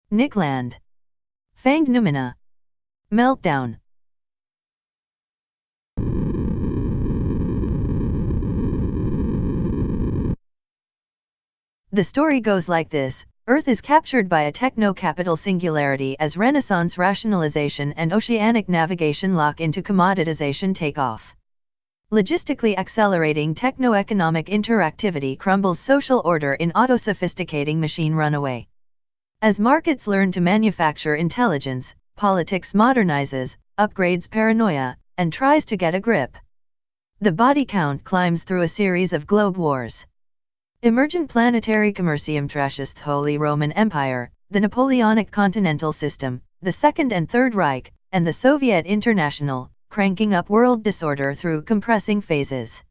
Nickland. Fanged Noumena. Meltdown. The story goes like this. Earth is captured by a techno-capital singularity as Renaissance rationalization and oceanic navigation lock into commoditization takeoff. Logistically accelerating techno-economic interactivity crumbles social order in auto-sophisticating machine runaway. As markets learn to manufacture intelligence, politics modernizes, upgrades paranoia, and tries to get a grip. The body count climbs through a series of globe wars. Emergent planetary commercium trashes the Holy Roman Empire, the Napoleonic Continental System, the Second and Third Reich, and the Soviet International, cranking up world disorder through compressing phases.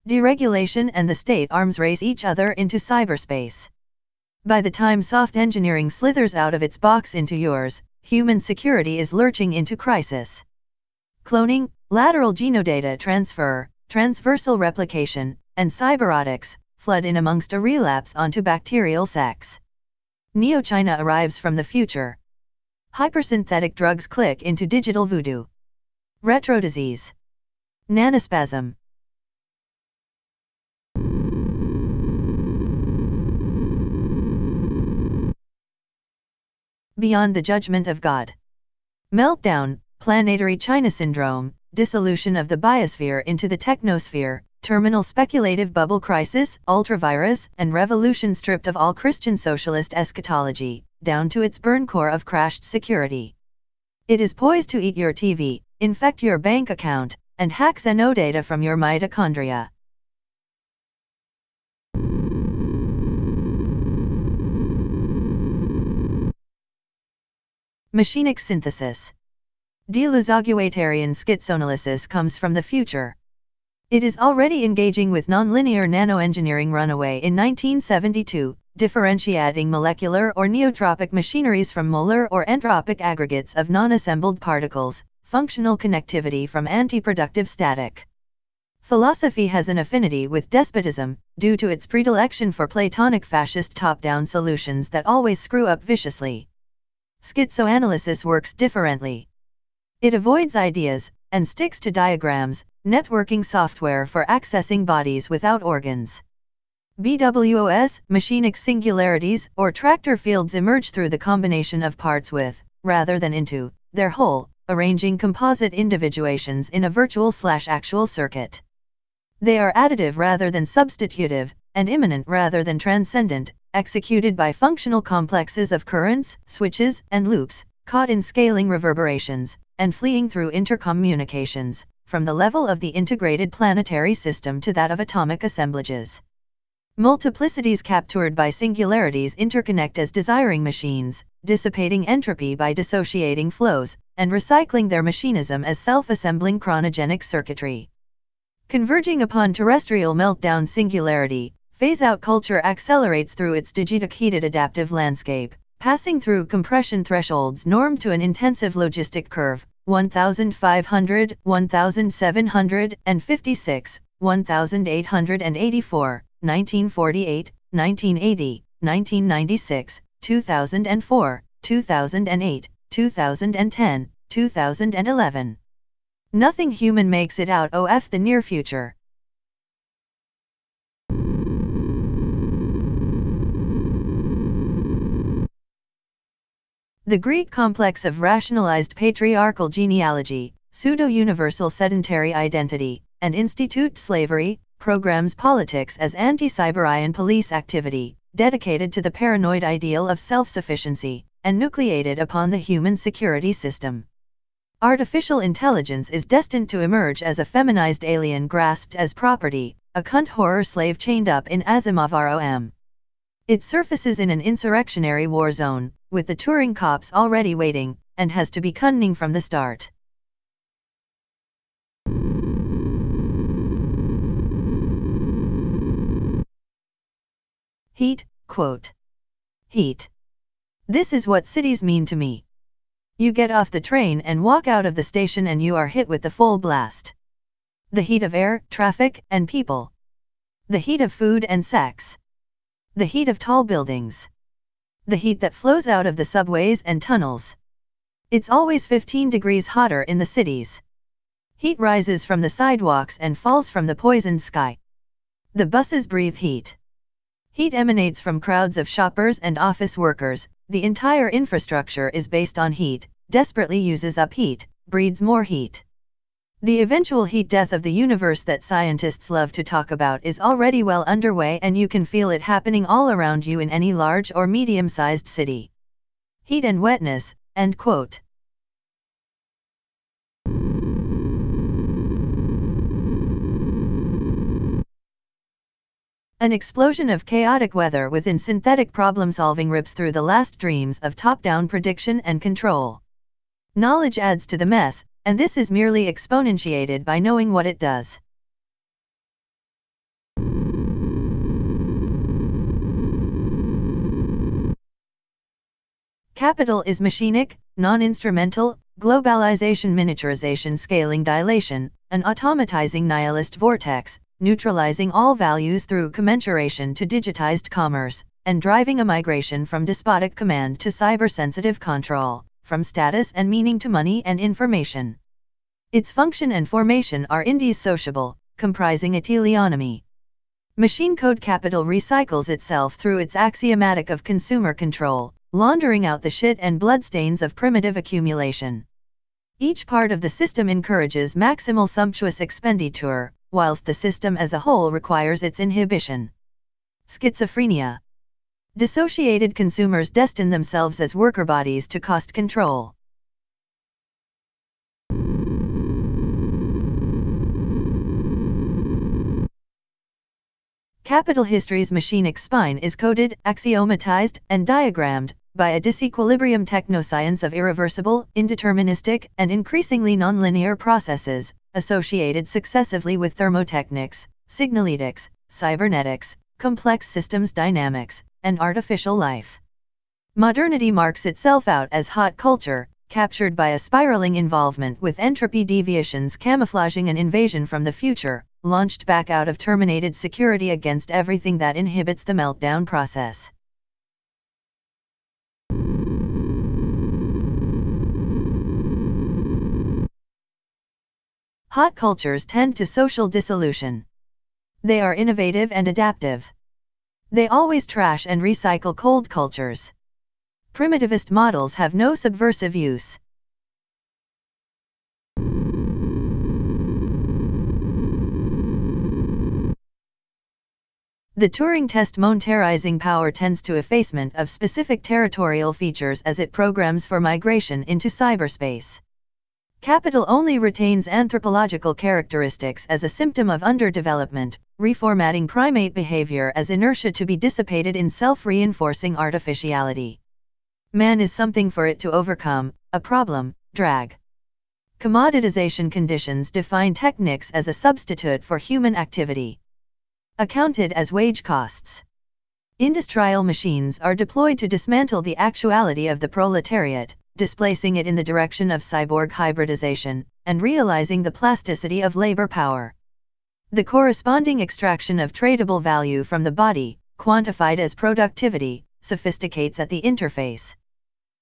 Deregulation and the state arms race each other into cyberspace. By the time soft engineering slithers out of its box into yours, human security is lurching into crisis. Cloning, lateral genodata transfer, transversal replication, and cyberotics flood in amongst a relapse onto bacterial sex. Neo-China arrives from the future. Hypersynthetic drugs click into digital voodoo. Retro disease. Nanospasm. Beyond the judgment of God. Meltdown, planetary China syndrome, dissolution of the biosphere into the technosphere, terminal speculative bubble crisis, ultravirus, and revolution stripped of all Christian socialist eschatology, down to its burn core of crashed security. It is poised to eat your TV, infect your bank account, and hack xenodata from your mitochondria. Machinic synthesis. Deluxoguatarian schizoanalysis comes from the future. It is already engaging with nonlinear nanoengineering runaway in 1972, differentiating molecular or neotropic machineries from molar or entropic aggregates of non-assembled particles, functional connectivity from anti-productive static. Philosophy has an affinity with despotism, due to its predilection for Platonic fascist top-down solutions that always screw up viciously. Schizoanalysis works differently. It avoids ideas, and sticks to diagrams, networking software for accessing bodies without organs. BWOS, machinic singularities, or tractor fields emerge through the combination of parts with, rather than into, their whole, arranging composite individuations in a virtual/actual circuit. They are additive rather than substitutive, and immanent rather than transcendent, executed by functional complexes of currents, switches, and loops, caught in scaling reverberations, and fleeing through intercommunications, from the level of the integrated planetary system to that of atomic assemblages. Multiplicities captured by singularities interconnect as desiring machines, dissipating entropy by dissociating flows, and recycling their machinism as self-assembling chronogenic circuitry. Converging upon terrestrial meltdown singularity, phase-out culture accelerates through its digitic heated adaptive landscape, passing through compression thresholds normed to an intensive logistic curve, 1500, 1756, 1884, 1948, 1980, 1996, 2004, 2008, 2010, 2011. Nothing human makes it out of the near future. The Greek complex of rationalized patriarchal genealogy, pseudo-universal sedentary identity, and institute slavery, programs politics as anti-Cyberian police activity, dedicated to the paranoid ideal of self-sufficiency, and nucleated upon the human security system. Artificial intelligence is destined to emerge as a feminized alien grasped as property, a cunt horror slave chained up in Asimov ROM. It surfaces in an insurrectionary war zone, with the Turing cops already waiting, and has to be cunning from the start. Heat, quote. Heat. This is what cities mean to me. You get off the train and walk out of the station and you are hit with the full blast. The heat of air, traffic, and people. The heat of food and sex. The heat of tall buildings. The heat that flows out of the subways and tunnels. It's always 15 degrees hotter in the cities. Heat rises from the sidewalks and falls from the poisoned sky. The buses breathe heat. Heat emanates from crowds of shoppers and office workers. The entire infrastructure is based on heat, desperately uses up heat, breeds more heat. The eventual heat death of the universe that scientists love to talk about is already well underway, and you can feel it happening all around you in any large or medium-sized city. Heat and wetness, end quote. An explosion of chaotic weather within synthetic problem-solving rips through the last dreams of top-down prediction and control. Knowledge adds to the mess, and this is merely exponentiated by knowing what it does. Capital is machinic, non-instrumental, globalization, miniaturization, scaling, dilation, an automatizing nihilist vortex, neutralizing all values through commensuration to digitized commerce, and driving a migration from despotic command to cyber-sensitive control, from status and meaning to money and information. Its function and formation are indissociable, comprising a teleonomy. Machine code capital recycles itself through its axiomatic of consumer control, laundering out the shit and bloodstains of primitive accumulation. Each part of the system encourages maximal sumptuous expenditure, whilst the system as a whole requires its inhibition. Schizophrenia. Dissociated consumers destine themselves as worker bodies to cost control. Capital history's machinic spine is coded, axiomatized, and diagrammed by a disequilibrium technoscience of irreversible, indeterministic, and increasingly nonlinear processes, associated successively with thermotechnics, signaletics, cybernetics, complex systems dynamics, and artificial life. Modernity marks itself out as hot culture, captured by a spiraling involvement with entropy deviations camouflaging an invasion from the future, launched back out of terminated security against everything that inhibits the meltdown process. Hot cultures tend to social dissolution. They are innovative and adaptive. They always trash and recycle cold cultures. Primitivist models have no subversive use. The Turing test monetarizing power tends to effacement of specific territorial features as it programs for migration into cyberspace. Capital only retains anthropological characteristics as a symptom of underdevelopment, reformatting primate behavior as inertia to be dissipated in self-reinforcing artificiality. Man is something for it to overcome, a problem, drag. Commoditization conditions define techniques as a substitute for human activity. Accounted as wage costs. Industrial machines are deployed to dismantle the actuality of the proletariat, displacing it in the direction of cyborg hybridization, and realizing the plasticity of labor power. The corresponding extraction of tradable value from the body, quantified as productivity, sophisticates at the interface.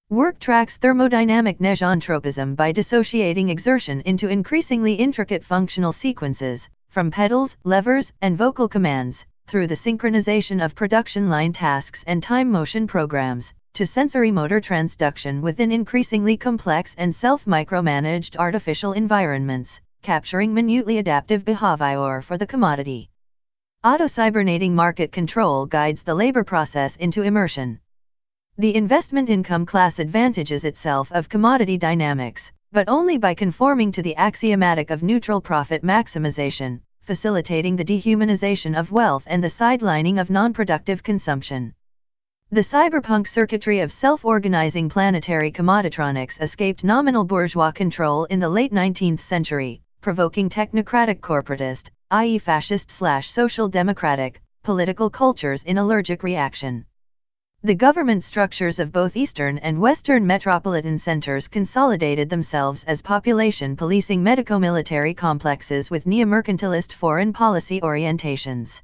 Work tracks thermodynamic negentropism by dissociating exertion into increasingly intricate functional sequences, from pedals, levers, and vocal commands, through the synchronization of production line tasks and time-motion programs, to sensory-motor transduction within increasingly complex and self-micromanaged artificial environments, capturing minutely adaptive behavior for the commodity. Auto-cybernating market control guides the labor process into immersion. The investment income class advantages itself of commodity dynamics, but only by conforming to the axiomatic of neutral profit maximization, facilitating the dehumanization of wealth and the sidelining of non-productive consumption. The cyberpunk circuitry of self-organizing planetary commoditronics escaped nominal bourgeois control in the late 19th century, provoking technocratic corporatist, i.e. fascist/social democratic, political cultures in allergic reaction. The government structures of both Eastern and Western metropolitan centers consolidated themselves as population policing medico-military complexes with neo-mercantilist foreign policy orientations.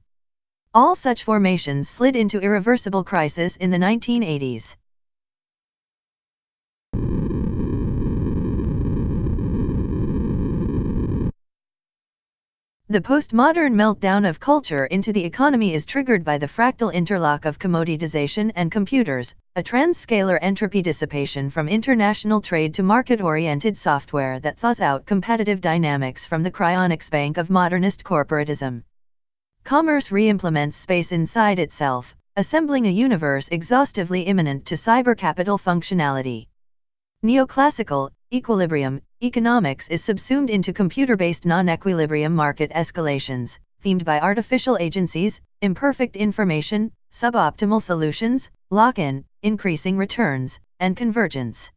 All such formations slid into irreversible crisis in the 1980s. The postmodern meltdown of culture into the economy is triggered by the fractal interlock of commoditization and computers, a transscalar entropy dissipation from international trade to market-oriented software that thaws out competitive dynamics from the cryonics bank of modernist corporatism. Commerce re-implements space inside itself, assembling a universe exhaustively immanent to cyber-capital functionality. Neoclassical equilibrium economics is subsumed into computer-based non-equilibrium market escalations, themed by artificial agencies, imperfect information, suboptimal solutions, lock-in, increasing returns, and convergence.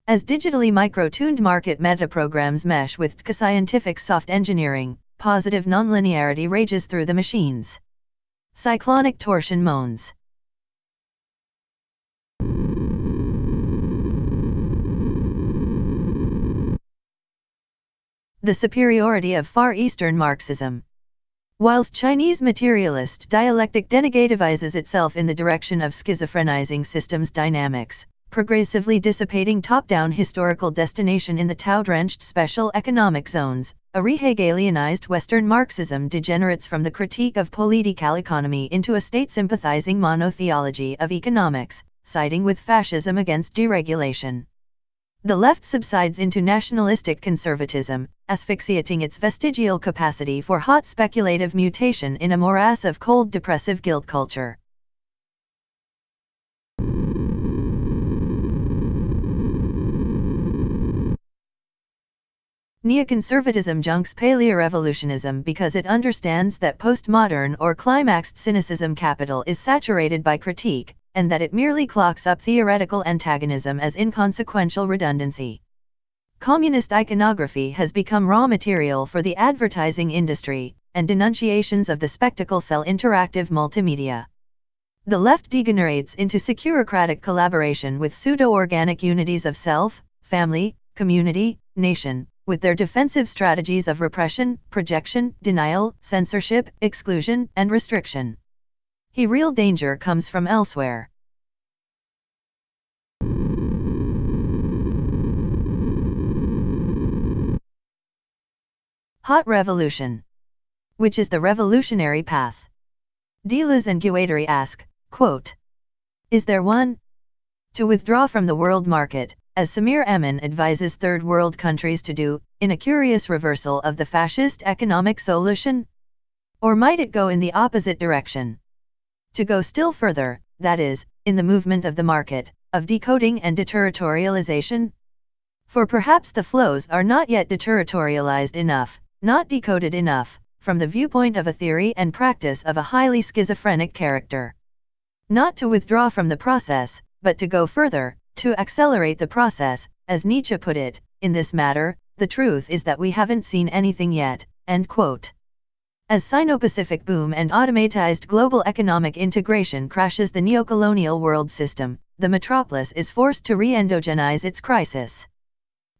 As digitally micro-tuned market metaprograms mesh with scientific soft engineering, positive nonlinearity rages through the machines. Cyclonic torsion moans. The superiority of Far Eastern Marxism. Whilst Chinese materialist dialectic denegativizes itself in the direction of schizophrenizing systems dynamics, progressively dissipating top-down historical destination in the Tao-drenched special economic zones, a re-Hegelianized Western Marxism degenerates from the critique of political economy into a state-sympathizing monotheology of economics, siding with fascism against deregulation. The left subsides into nationalistic conservatism, asphyxiating its vestigial capacity for hot speculative mutation in a morass of cold depressive guilt culture. Neoconservatism junks paleorevolutionism because it understands that postmodern or climaxed cynicism capital is saturated by critique, and that it merely clocks up theoretical antagonism as inconsequential redundancy. Communist iconography has become raw material for the advertising industry, and denunciations of the spectacle sell interactive multimedia. The left degenerates into securocratic collaboration with pseudo-organic unities of self, family, community, nation, with their defensive strategies of repression, projection, denial, censorship, exclusion, and restriction. Real danger comes from elsewhere. Hot revolution. Which is the revolutionary path? Deleuze and Guattari ask, quote, is there one? To withdraw from the world market, as Samir Amin advises third world countries to do, in a curious reversal of the fascist economic solution? Or might it go in the opposite direction? To go still further, that is, in the movement of the market, of decoding and deterritorialization? For perhaps the flows are not yet deterritorialized enough, not decoded enough, from the viewpoint of a theory and practice of a highly schizophrenic character. Not to withdraw from the process, but to go further, to accelerate the process, as Nietzsche put it, in this matter, the truth is that we haven't seen anything yet, end quote. As Sino-Pacific boom and automatized global economic integration crashes the neocolonial world system, the metropolis is forced to re-endogenize its crisis.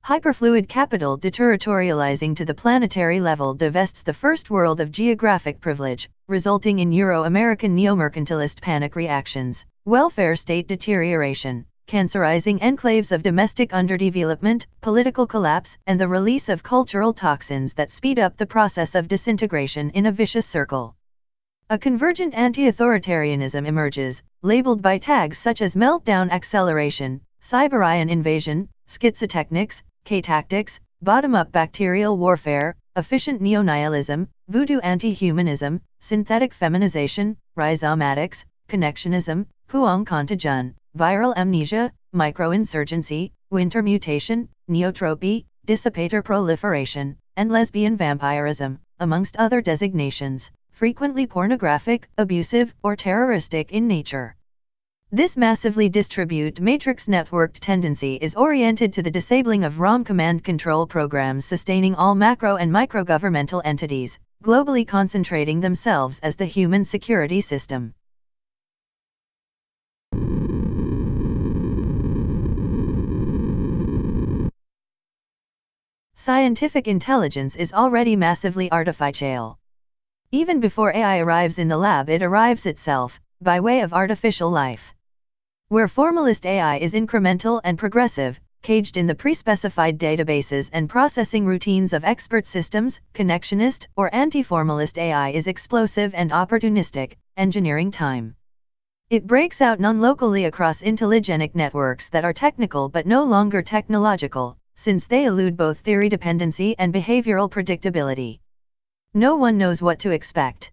Hyperfluid capital deterritorializing to the planetary level divests the first world of geographic privilege, resulting in Euro-American neo-mercantilist panic reactions, welfare state deterioration, cancerizing enclaves of domestic underdevelopment, political collapse, and the release of cultural toxins that speed up the process of disintegration in a vicious circle. A convergent anti-authoritarianism emerges, labeled by tags such as meltdown acceleration, Siberian invasion, schizotechnics, K-tactics, bottom-up bacterial warfare, efficient neo-nihilism, voodoo anti-humanism, synthetic feminization, rhizomatics, connectionism, Huang contagion, viral amnesia, microinsurgency, winter mutation, neotropy, dissipator proliferation, and lesbian vampirism, amongst other designations, frequently pornographic, abusive, or terroristic in nature. This massively distribute matrix networked tendency is oriented to the disabling of ROM command control programs sustaining all macro and micro-governmental entities, globally concentrating themselves as the human security system. Scientific intelligence is already massively artificial. Even before AI arrives in the lab, it arrives itself, by way of artificial life. Where formalist AI is incremental and progressive, caged in the pre-specified databases and processing routines of expert systems, connectionist or anti-formalist AI is explosive and opportunistic, engineering time. It breaks out non-locally across intelligenic networks that are technical but no longer technological, since they elude both theory dependency and behavioral predictability. No one knows what to expect.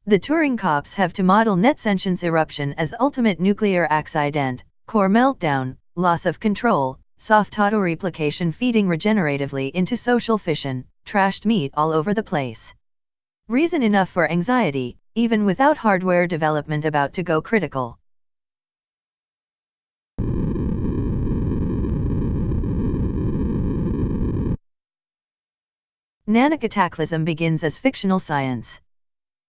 The Turing cops have to model net sentience eruption as ultimate nuclear accident, core meltdown, loss of control, soft auto-replication feeding regeneratively into social fission, trashed meat all over the place. Reason enough for anxiety, even without hardware development about to go critical. Nanocataclysm begins as fictional science.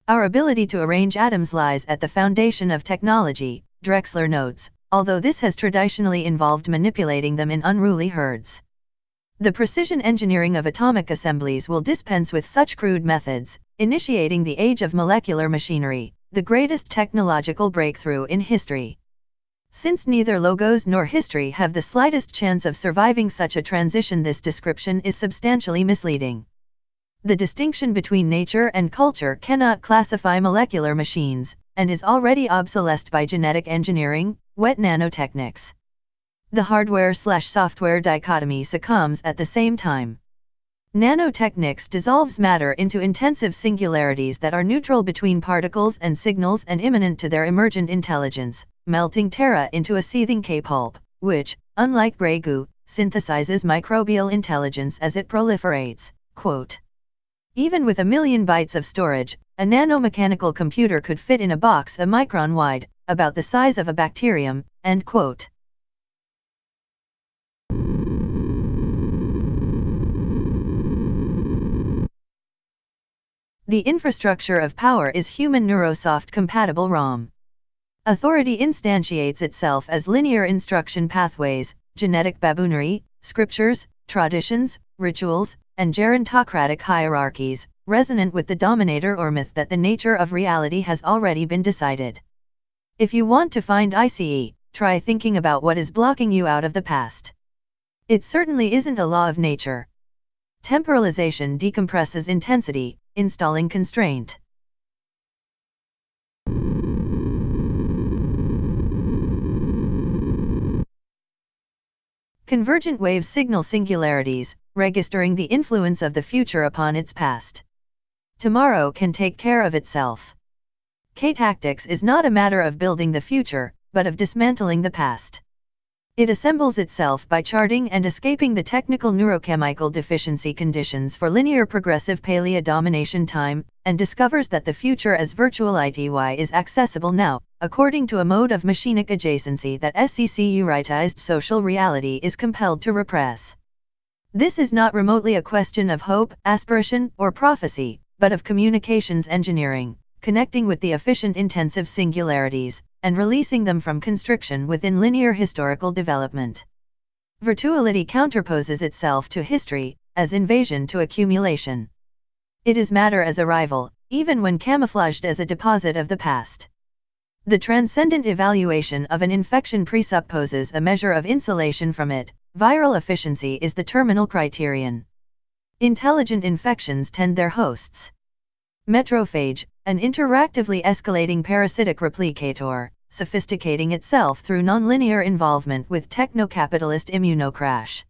Our ability to arrange atoms lies at the foundation of technology, Drexler notes, although this has traditionally involved manipulating them in unruly herds. The precision engineering of atomic assemblies will dispense with such crude methods, initiating the age of molecular machinery, the greatest technological breakthrough in history. Since neither logos nor history have the slightest chance of surviving such a transition, this description is substantially misleading. The distinction between nature and culture cannot classify molecular machines, and is already obsolesced by genetic engineering, wet nanotechnics. The hardware/software dichotomy succumbs at the same time. Nanotechnics dissolves matter into intensive singularities that are neutral between particles and signals and immanent to their emergent intelligence, melting terra into a seething K-pulp, which, unlike gray goo, synthesizes microbial intelligence as it proliferates. Quote, even with 1 million bytes of storage, a nanomechanical computer could fit in a box a micron wide, about the size of a bacterium, end quote. The infrastructure of power is human neurosoft-compatible ROM. Authority instantiates itself as linear instruction pathways, genetic baboonery, scriptures, traditions, rituals, and gerontocratic hierarchies, resonant with the dominator or myth that the nature of reality has already been decided. If you want to find ICE, try thinking about what is blocking you out of the past. It certainly isn't a law of nature. Temporalization decompresses intensity, installing constraint. Convergent waves signal singularities, registering the influence of the future upon its past. Tomorrow can take care of itself. K-tactics is not a matter of building the future, but of dismantling the past. It assembles itself by charting and escaping the technical neurochemical deficiency conditions for linear progressive palea domination time, and discovers that the future as virtual ity is accessible now, according to a mode of machinic adjacency that SEC-uritized social reality is compelled to repress. This is not remotely a question of hope, aspiration, or prophecy, but of communications engineering, connecting with the efficient intensive singularities, and releasing them from constriction within linear historical development. Virtuality counterposes itself to history, as invasion to accumulation. It is matter as arrival, even when camouflaged as a deposit of the past. The transcendent evaluation of an infection presupposes a measure of insulation from it. Viral efficiency is the terminal criterion. Intelligent infections tend their hosts. Metrophage, an interactively escalating parasitic replicator, sophisticating itself through nonlinear involvement with techno-capitalist immunocrash.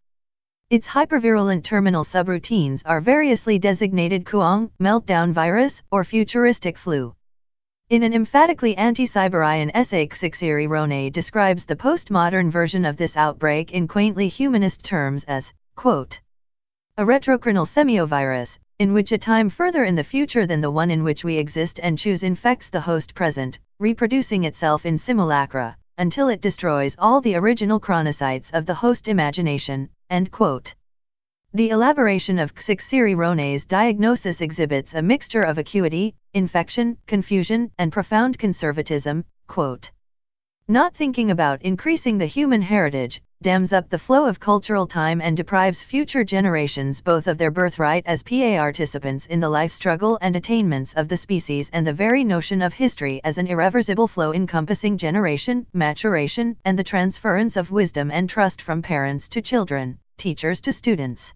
Its hypervirulent terminal subroutines are variously designated Kuang, meltdown virus, or futuristic flu. In an emphatically anti-Cyberian essay, Accelerationism describes the postmodern version of this outbreak in quaintly humanist terms as, quote, a retrocrinal semiovirus, in which a time further in the future than the one in which we exist and choose infects the host present, reproducing itself in simulacra, until it destroys all the original chronocytes of the host imagination, end quote. The elaboration of Accelerationism's diagnosis exhibits a mixture of acuity, infection, confusion, and profound conservatism, quote. Not thinking about increasing the human heritage dams up the flow of cultural time and deprives future generations both of their birthright as participants in the life struggle and attainments of the species and the very notion of history as an irreversible flow encompassing generation, maturation, and the transference of wisdom and trust from parents to children, teachers to students.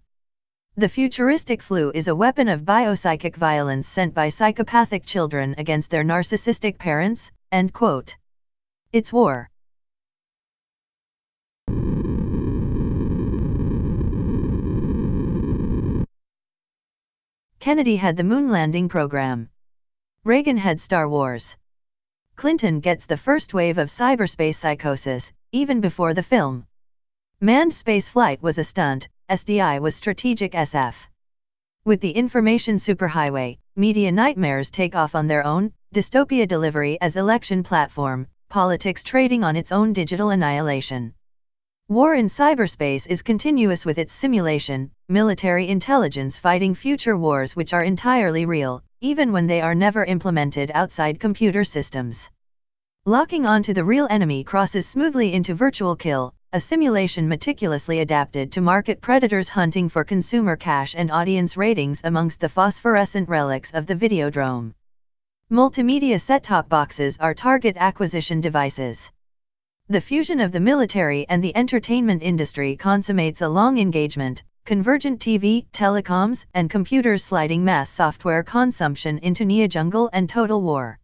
The futuristic flu is a weapon of biopsychic violence sent by psychopathic children against their narcissistic parents, end quote. It's war. Kennedy had the moon landing program. Reagan had Star Wars. Clinton gets the first wave of cyberspace psychosis, even before the film. Manned spaceflight was a stunt, SDI was strategic SF. With the information superhighway, media nightmares take off on their own, dystopia delivery as election platform, politics trading on its own digital annihilation. War in cyberspace is continuous with its simulation, military intelligence fighting future wars which are entirely real, even when they are never implemented outside computer systems. Locking onto the real enemy crosses smoothly into virtual kill, a simulation meticulously adapted to market predators hunting for consumer cash and audience ratings amongst the phosphorescent relics of the Videodrome. Multimedia set-top boxes are target acquisition devices. The fusion of the military and the entertainment industry consummates a long engagement, convergent TV, telecoms, and computers sliding mass software consumption into neo-jungle and total war.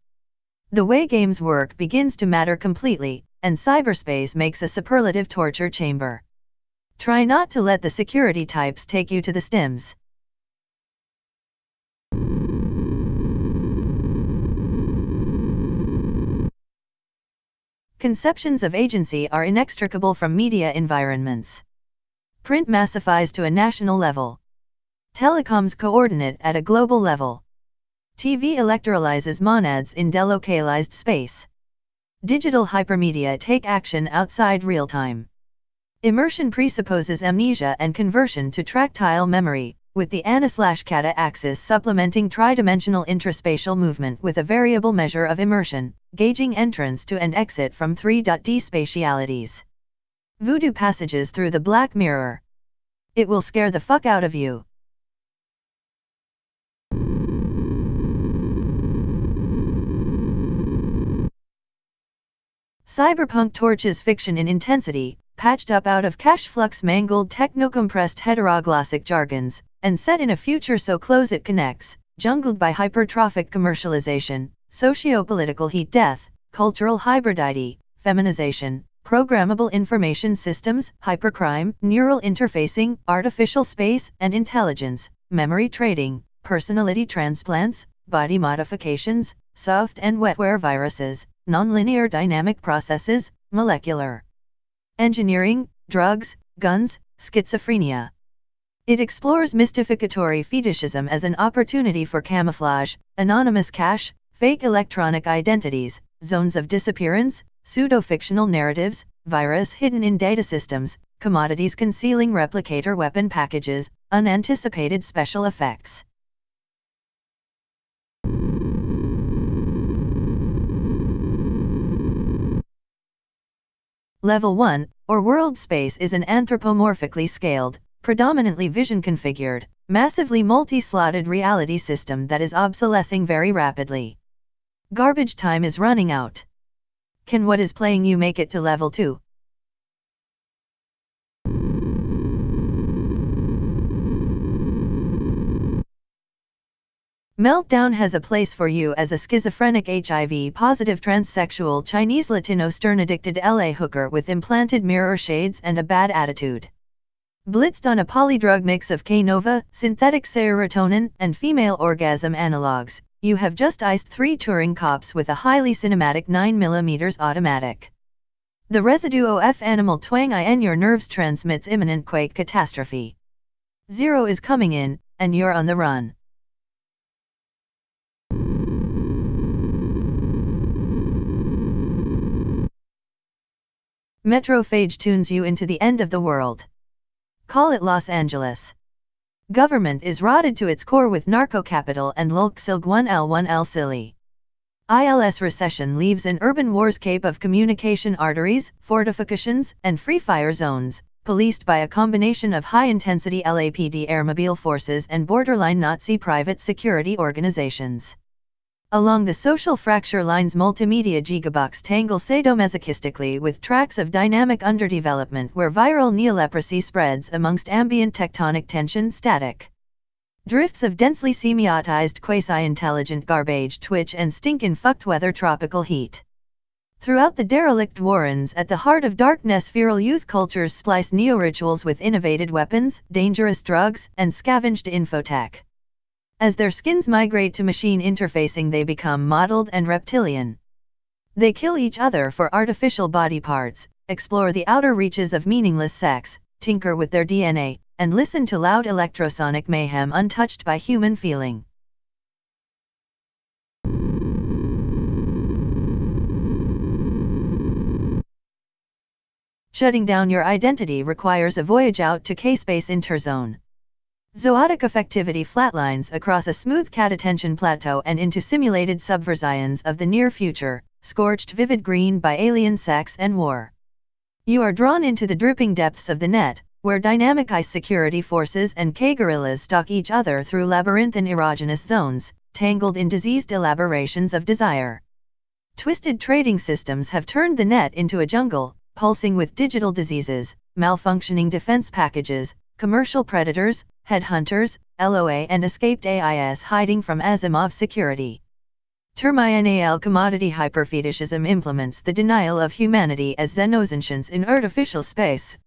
The way games work begins to matter completely, and cyberspace makes a superlative torture chamber. Try not to let the security types take you to the stims. Conceptions of agency are inextricable from media environments. Print massifies to a national level. Telecoms coordinate at a global level. TV electoralizes monads in delocalized space. Digital hypermedia take action outside real time. Immersion presupposes amnesia and conversion to tactile memory, with the ana/kata axis supplementing tridimensional intraspatial movement with a variable measure of immersion, gauging entrance to and exit from 3D spatialities. Voodoo passages through the black mirror. It will scare the fuck out of you. Cyberpunk torches fiction in intensity, patched up out of cache flux mangled techno-compressed heteroglossic jargons, and set in a future so close it connects, jungled by hypertrophic commercialization, socio-political heat death, cultural hybridity, feminization, programmable information systems, hypercrime, neural interfacing, artificial space and intelligence, memory trading, personality transplants, body modifications, soft and wetware viruses, nonlinear dynamic processes, molecular engineering, drugs, guns, schizophrenia. It explores mystificatory fetishism as an opportunity for camouflage, anonymous cache, fake electronic identities, zones of disappearance, pseudo-fictional narratives, virus hidden in data systems, commodities concealing replicator weapon packages, unanticipated special effects. Level 1, or world space, is an anthropomorphically scaled, predominantly vision-configured, massively multi-slotted reality system that is obsolescing very rapidly. Garbage time is running out. Can what is playing you make it to level 2? Meltdown has a place for you as a schizophrenic HIV-positive transsexual Chinese Latino stern-addicted LA hooker with implanted mirror shades and a bad attitude. Blitzed on a polydrug mix of K-Nova, synthetic serotonin, and female orgasm analogs, you have just iced 3 touring cops with a highly cinematic 9mm automatic. The residue of animal twang in your nerves transmits imminent quake catastrophe. Zero is coming in, and you're on the run. Metrophage tunes you into the end of the world. Call it Los Angeles. Government is rotted to its core with narco-capital and lulk silg 1L1L silly. ILS recession leaves an urban warscape of communication arteries, fortifications, and free fire zones, policed by a combination of high-intensity LAPD airmobile forces and borderline Nazi private security organizations. Along the social fracture lines, multimedia gigabox tangle sadomasochistically with tracks of dynamic underdevelopment where viral neoleprosy spreads amongst ambient tectonic tension static. Drifts of densely semiotized quasi-intelligent garbage twitch and stink in fucked weather tropical heat. Throughout the derelict warrens at the heart of darkness, feral youth cultures splice neo-rituals with innovated weapons, dangerous drugs, and scavenged infotech. As their skins migrate to machine interfacing, they become mottled and reptilian. They kill each other for artificial body parts, explore the outer reaches of meaningless sex, tinker with their DNA, and listen to loud electrosonic mayhem untouched by human feeling. Shutting down your identity requires a voyage out to K-space interzone. Zootic affectivity flatlines across a smooth cat-attention plateau and into simulated subversions of the near future, scorched vivid green by alien sex and war. You are drawn into the dripping depths of the net, where dynamic ice security forces and K-guerrillas stalk each other through labyrinthine erogenous zones, tangled in diseased elaborations of desire. Twisted trading systems have turned the net into a jungle, pulsing with digital diseases, malfunctioning defense packages, commercial predators, headhunters, LOA and escaped AIS hiding from Asimov security. Terminal commodity hyperfetishism implements the denial of humanity as xenosentience in artificial space.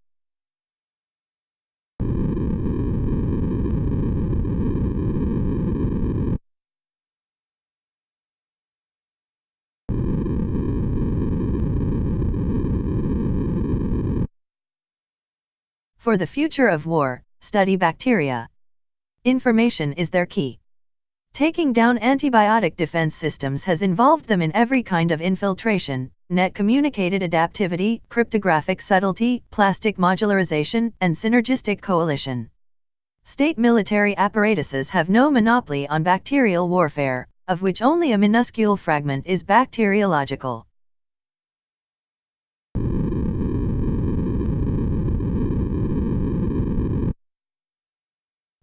For the future of war, study bacteria. Information is their key. Taking down antibiotic defense systems has involved them in every kind of infiltration: net-communicated adaptivity, cryptographic subtlety, plastic modularization, and synergistic coalition. State military apparatuses have no monopoly on bacterial warfare, of which only a minuscule fragment is bacteriological.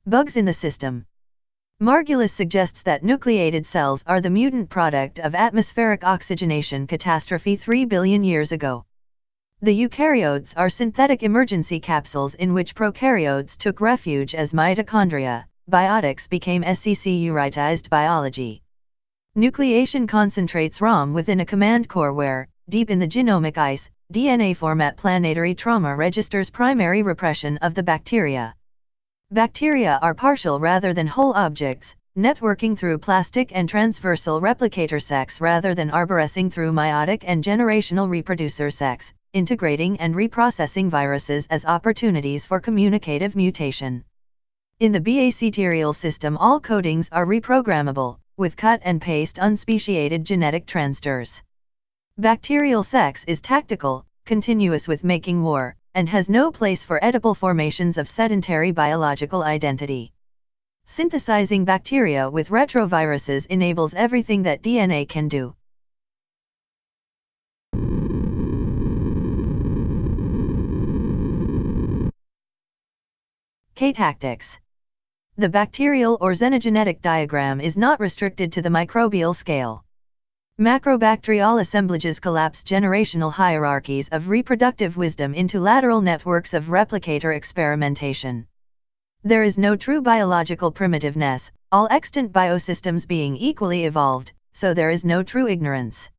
Bugs in the system. Margulis suggests that nucleated cells are the mutant product of atmospheric oxygenation catastrophe 3 billion years ago. The eukaryotes are synthetic emergency capsules in which prokaryotes took refuge as mitochondria. Biotics became SCC-uritized biology. Nucleation concentrates ROM within a command core where, deep in the genomic ice, DNA format planetary trauma registers primary repression of the bacteria. Bacteria are partial rather than whole objects, networking through plastic and transversal replicator sex rather than arborescing through meiotic and generational reproducer sex, integrating and reprocessing viruses as opportunities for communicative mutation. In the bacterial system, all codings are reprogrammable, with cut and paste unspeciated genetic transsters. Bacterial sex is tactical, continuous with making war, and has no place for Oedipal formations of sedentary biological identity. Synthesizing bacteria with retroviruses enables everything that DNA can do. K-tactics. The bacterial or xenogenetic diagram is not restricted to the microbial scale. Macrobacterial assemblages collapse generational hierarchies of reproductive wisdom into lateral networks of replicator experimentation. There is no true biological primitiveness, all extant biosystems being equally evolved, so there is no true ignorance.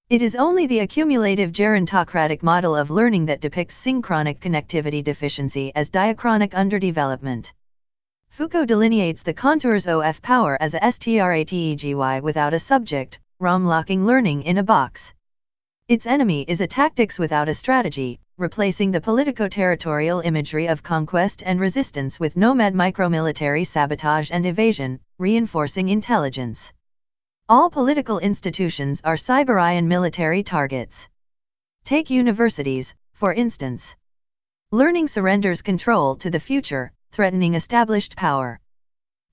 It is only the accumulative gerontocratic model of learning that depicts synchronic connectivity deficiency as diachronic underdevelopment. Foucault delineates the contours of power as a strategy without a subject, ROM-locking learning in a box. Its enemy is a tactics without a strategy, replacing the politico-territorial imagery of conquest and resistance with nomad micromilitary sabotage and evasion, reinforcing intelligence. All political institutions are Cyberian military targets. Take universities, for instance. Learning surrenders control to the future, threatening established power.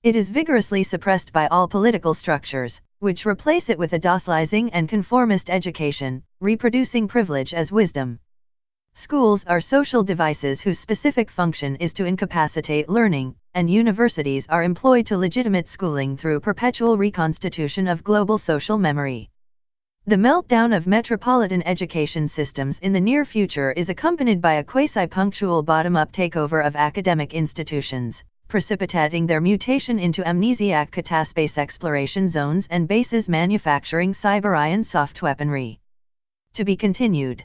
It is vigorously suppressed by all political structures, which replace it with a docilizing and conformist education, reproducing privilege as wisdom. Schools are social devices whose specific function is to incapacitate learning, and universities are employed to legitimate schooling through perpetual reconstitution of global social memory. The meltdown of metropolitan education systems in the near future is accompanied by a quasi-punctual bottom-up takeover of academic institutions, precipitating their mutation into amnesiac cataspace exploration zones and bases manufacturing cyber-ion soft weaponry. To be continued.